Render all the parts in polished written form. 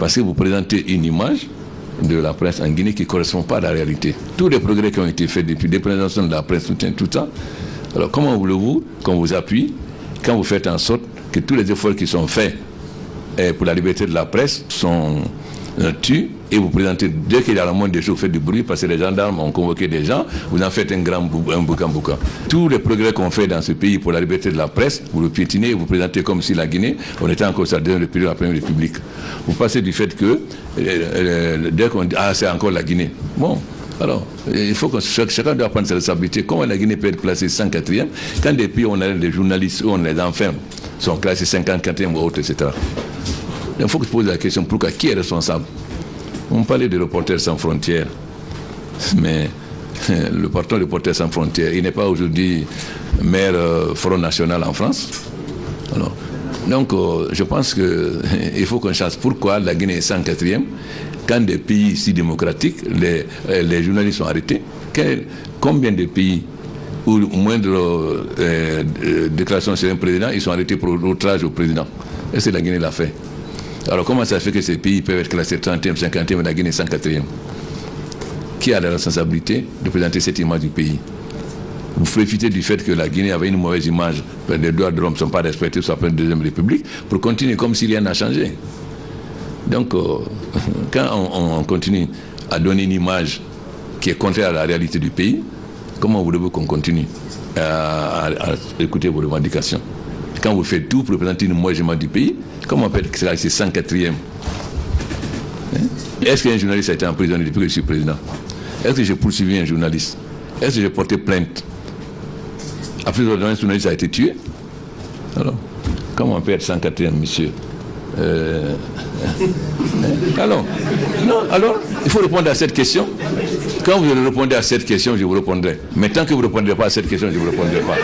Parce que vous présentez une image de la presse en Guinée qui ne correspond pas à la réalité. Tous les progrès qui ont été faits depuis la présentation de la presse, tout ça. Alors comment voulez-vous qu'on vous appuie quand vous faites en sorte que tous les efforts qui sont faits pour la liberté de la presse sont tués et vous présentez, dès qu'il y a le moindre des choses, vous faites du bruit parce que les gendarmes ont convoqué des gens, vous en faites un boucan. Tous les progrès qu'on fait dans ce pays pour la liberté de la presse, vous le piétinez et vous présentez comme si la Guinée, on était encore sur la période de la Première République. Vous passez du fait que, dès qu'on dit, c'est encore la Guinée. Bon. Alors, il faut que chacun doit prendre ses responsabilités. Comment la Guinée peut être classée 104e quand des pays où on a des journalistes, où on les enferme, sont classés 54e ou autres, etc. Il faut que se pose la question, pourquoi, qui est responsable? On parlait de Reporters sans frontières, mais le patron de Reporters sans frontières, il n'est pas aujourd'hui maire Front National en France. Alors, donc, je pense qu'il faut qu'on change. Pourquoi la Guinée est 104e quand des pays si démocratiques, les journalistes sont arrêtés? Combien de pays où moindre déclaration sur un président, ils sont arrêtés pour outrage au président? Est-ce que la Guinée l'a fait? Alors comment ça fait que ces pays peuvent être classés 30e, 50e et la Guinée 104e? Qui a la responsabilité de présenter cette image du pays? Vous profitez du fait que la Guinée avait une mauvaise image, les droits de l'homme ne sont pas respectés sur la Deuxième République, pour continuer comme si rien n'a changé. Donc, quand on continue à donner une image qui est contraire à la réalité du pays, comment voulez-vous qu'on continue à écouter vos revendications? Quand vous faites tout pour présenter une mauvaise image du pays, comment on peut être classé 104e? Est-ce qu'un journaliste a été emprisonné depuis que je suis président? Est-ce que j'ai poursuivi un journaliste? Est-ce que j'ai porté plainte? Après, un journaliste a été tué. Alors, comment on peut être 104e, monsieur? Alors, non, alors, il faut répondre à cette question. Quand vous répondez à cette question, je vous répondrai. Mais tant que vous ne répondrez pas à cette question, je ne vous répondrai pas.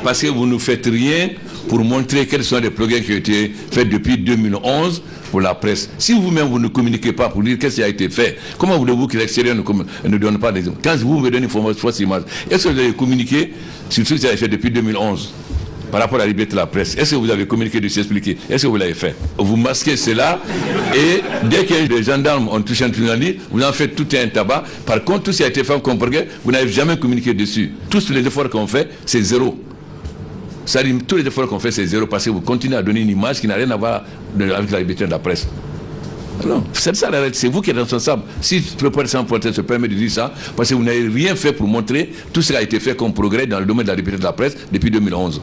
Parce que vous ne faites rien pour montrer quels sont les progrès qui ont été faits depuis 2011 pour la presse. Si vous-même, vous ne communiquez pas pour dire qu'est-ce qui a été fait, comment voulez-vous que l'extérieur ne donne pas des exemples? Quand vous me donnez une fausse image, est-ce que vous avez communiqué sur ce que vous avez fait depuis 2011 par rapport à la liberté de la presse? Est-ce que vous avez communiqué dessus, expliqué? Est-ce que vous l'avez fait? Vous masquez cela et dès que les gendarmes ont touché un journaliste, vous en faites tout un tabac. Par contre, tout ce qui a été fait comme progrès, vous n'avez jamais communiqué dessus. Tous les efforts qu'on fait, c'est zéro. Ça dit, tous les efforts qu'on fait, c'est zéro parce que vous continuez à donner une image qui n'a rien à voir avec la liberté de la presse. Non, c'est ça la réalité, c'est vous qui êtes responsable. Si Reporters sans frontières se permet de dire ça, parce que vous n'avez rien fait pour montrer tout ce qui a été fait comme progrès dans le domaine de la liberté de la presse depuis 2011.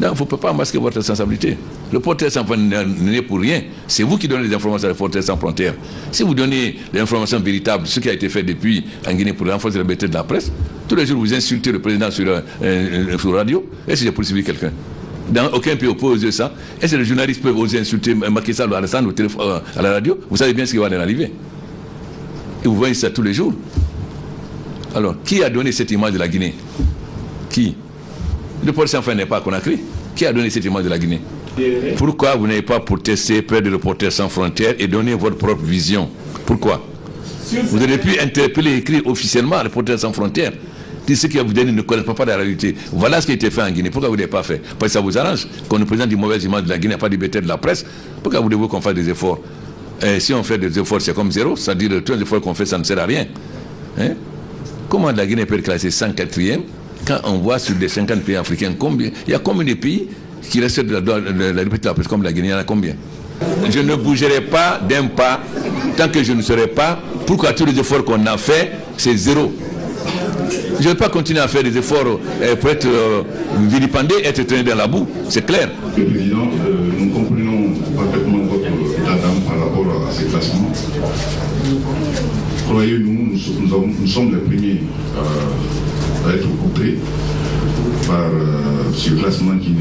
Non, vous ne pouvez pas masquer votre responsabilité. Reporters sans frontières n'est pour rien. C'est vous qui donnez les informations à Reporters sans frontières. Si vous donnez les informations véritables, ce qui a été fait depuis en Guinée pour renforcer la liberté de la presse, tous les jours vous insultez le président sur radio, est-ce que j'ai poursuivi quelqu'un? Dans aucun pays peut oser ça. Est-ce que les journalistes peuvent oser insulter Macky Sall ou Alassane au téléphone, à la radio? Vous savez bien ce qui va en arriver. Et vous voyez ça tous les jours. Alors, qui a donné cette image de la Guinée? Qui? Le Reporters sans frontières n'est pas à Conakry. Qui a donné cette image de la Guinée? Pourquoi vous n'avez pas protesté près de Reporters sans frontières et donné votre propre vision? Pourquoi? Vous auriez pu interpeller et écrire officiellement à Reporters sans frontières. Ce que vous dites ne connaissent pas la réalité. Voilà ce qui a été fait en Guinée. Pourquoi vous ne l'avez pas fait? Parce que ça vous arrange qu'on nous présente une mauvaise image de la Guinée, pas de liberté de la presse. Pourquoi voulez-vous qu'on fasse des efforts? Si on fait des efforts, c'est comme zéro. C'est-à-dire que tous les efforts qu'on fait, ça ne sert à rien. Comment la Guinée peut être classée 104e quand on voit sur des 50 pays africains combien? Il y a combien de pays qui restent de la liberté de la presse comme la Guinée? Il y en a combien? Je ne bougerai pas d'un pas tant que je ne serai pas. Pourquoi tous les efforts qu'on a fait, c'est zéro? Je ne vais pas continuer à faire des efforts pour être vilipendé, être traîné dans la boue, c'est clair. Monsieur le Président, nous comprenons parfaitement votre état d'âme par rapport à ces classements. Croyez-nous, nous sommes les premiers à être coupés par ce classement qui,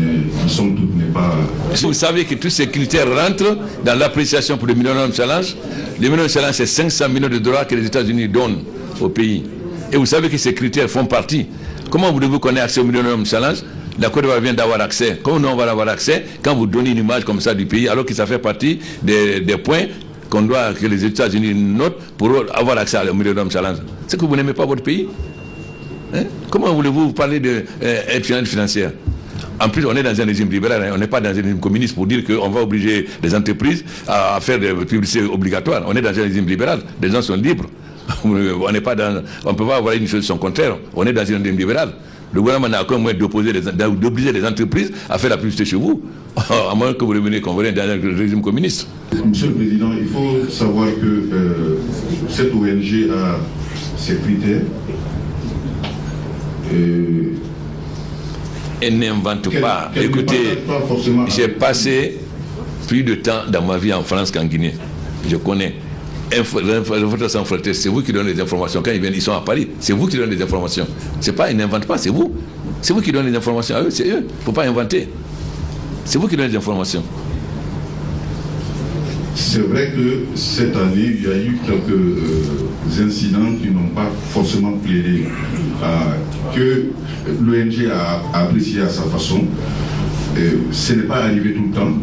somme toute, n'est pas... Vous savez que tous ces critères rentrent dans l'appréciation pour le Millennium Challenge. Le Millennium Challenge, c'est 500 millions de dollars que les États-Unis donnent au pays. Et vous savez que ces critères font partie. Comment voulez-vous qu'on ait accès au Millennium Challenge? La Côte d'Ivoire vient d'avoir accès. Comment nous on va avoir accès quand vous donnez une image comme ça du pays, alors que ça fait partie des points que les États-Unis notent pour avoir accès au Millennium Challenge? C'est que vous n'aimez pas votre pays. Comment voulez-vous parler d'aide financière? En plus, on est dans un régime libéral, hein, on n'est pas dans un régime communiste pour dire qu'on va obliger les entreprises à faire des publicités obligatoires. On est dans un régime libéral, les gens sont libres. On n'est pas dans, on ne peut pas avoir une chose son contraire. On est dans un régime libéral. Le gouvernement n'a aucun moyen d'obliger les entreprises à faire la publicité chez vous, à moins que vous reveniez dans un régime communiste. Monsieur le Président, il faut savoir que cette ONG a ses critères. Elle n'invente pas. Écoutez, j'ai passé plus de temps dans ma vie en France qu'en Guinée. Je connais. Reporters sans frontières, c'est vous qui donnez les informations. Quand ils viennent, ils sont à Paris. C'est vous qui donnez les informations. C'est pas, ils n'inventent pas, c'est vous. C'est vous qui donnez les informations à eux, c'est eux. Il ne faut pas inventer. C'est vous qui donnez les informations. C'est vrai que cette année, il y a eu quelques incidents qui n'ont pas forcément plaidé, que l'ONG a apprécié à sa façon. Ce n'est pas arrivé tout le temps.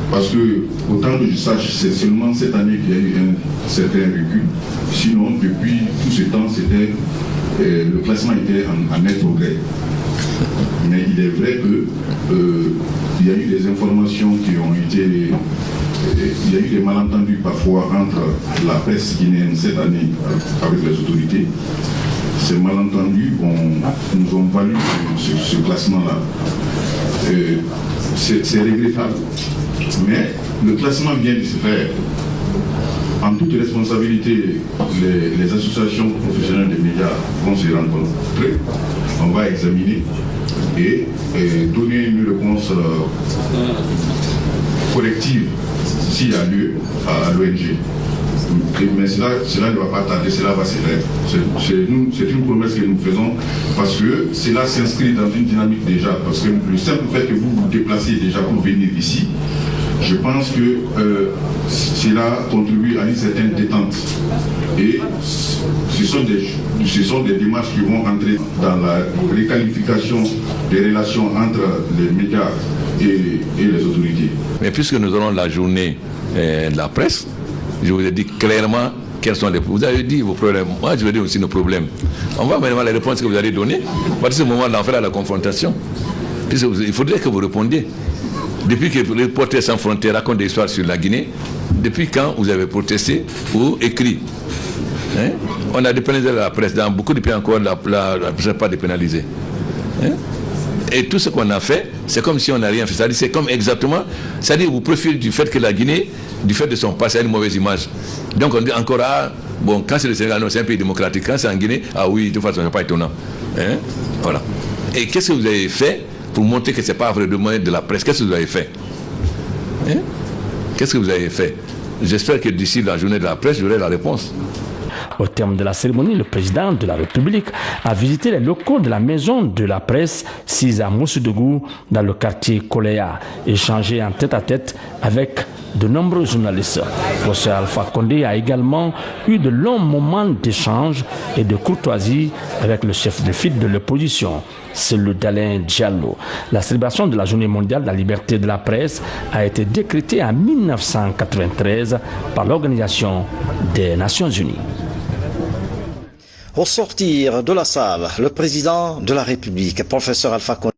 Parce que, autant que je sache, c'est seulement cette année qu'il y a eu un certain recul. Sinon, depuis tout ce temps, le classement était en net progrès. Mais il est vrai qu'il y a eu des informations qui ont été... Il y a eu des malentendus parfois entre la presse guinéenne cette année avec les autorités. Ces malentendus nous ont valu ce classement-là. C'est regrettable. Mais le classement vient de se faire. En toute responsabilité, les associations professionnelles des médias vont se rencontrer. On va examiner et donner une réponse collective s'il y a lieu à l'ONG. Mais cela ne va pas tarder, cela va se faire. C'est une promesse que nous faisons parce que cela s'inscrit dans une dynamique déjà. Parce que le simple fait que vous vous déplacez déjà pour venir ici, je pense que cela contribue à une certaine détente. Et ce sont des démarches qui vont entrer dans la réqualification des relations entre les médias et les autorités. Mais puisque nous aurons la journée de la presse, je vous ai dit clairement quels sont les problèmes. Vous avez dit vos problèmes. Moi, je vais dire aussi nos problèmes. On va maintenant les réponses que vous allez donner. À ce moment, d'en faire la confrontation. Il faudrait que vous répondiez. Depuis que Reporters sans frontières raconte des histoires sur la Guinée, depuis quand vous avez protesté ou écrit? Hein? On a dépénalisé la presse. Dans beaucoup de pays encore, la presse n'est pas dépénalisée. Hein? Et tout ce qu'on a fait, c'est comme si on n'a rien fait. C'est-à-dire, c'est comme exactement, c'est-à-dire vous profitez du fait que la Guinée, du fait de son passé, a une mauvaise image. Donc on dit encore, bon, quand c'est le Sénégal, non, c'est un pays démocratique. Quand c'est en Guinée, oui, de toute façon, ce n'est pas étonnant. Hein? Voilà. Et qu'est-ce que vous avez fait pour montrer que ce n'est pas vraiment de la presse? Qu'est-ce que vous avez fait? Hein? Qu'est-ce que vous avez fait? J'espère que d'ici la journée de la presse, j'aurai la réponse. Au terme de la cérémonie, le président de la République a visité les locaux de la maison de la presse sise à Mossoudogou dans le quartier Koléa, échangé en tête-à-tête avec de nombreux journalistes. Professeur Alpha Condé a également eu de longs moments d'échange et de courtoisie avec le chef de file de l'opposition, celui d'Alain Diallo. La célébration de la Journée mondiale de la liberté de la presse a été décrétée en 1993 par l'Organisation des Nations Unies. Au sortir de la salle, le président de la République, professeur Alpha Condé,